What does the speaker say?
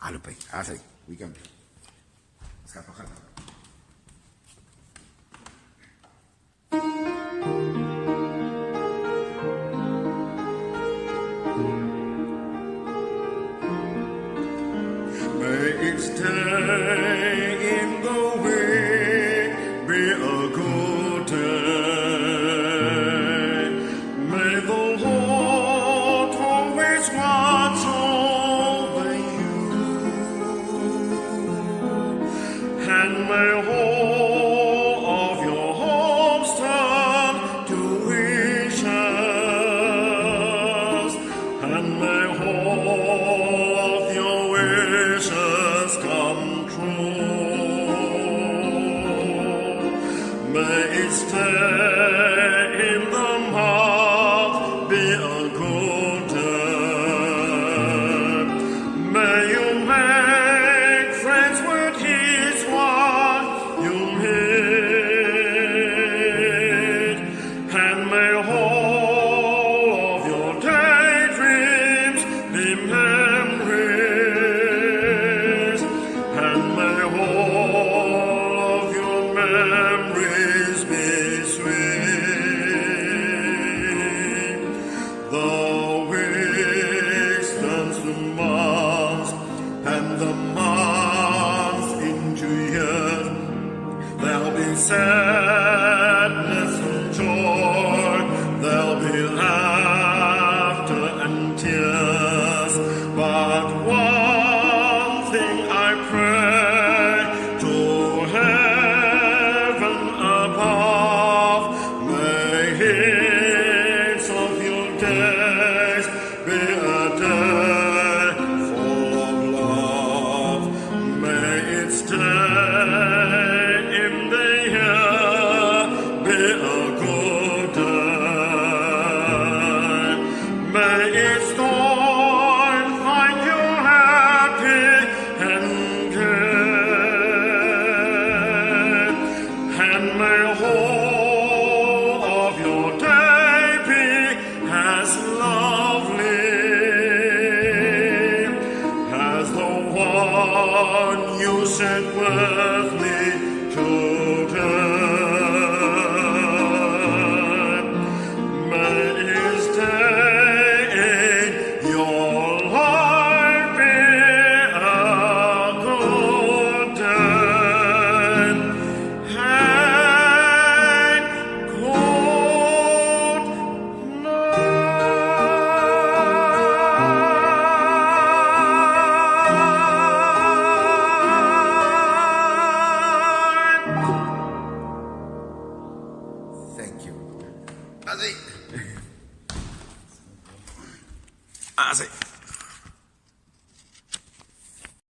Alupay, asay, weekend. Scapa ka. May its day in the week be a good day. May the Lord always watch over you, and may all of your hopes turn to wishes, and may all of your wishes come true. May its day in the month be a good day. May you make friends with his what you meet, and may all of your daydreams be memories, and may all of your memories be sweet. The weeks turns to months, and the months into years. There'll be sadness and joy, there'll be laughter and tears. But one thing I pray to heaven above, may each of your days be a day full of love. May its day in the year be a good day. May its dawn find you happy and good, and may all of your day be as lovely as the one you shared with me today. May its day in your life be a good day and good night. Thank you. Asay. Asay.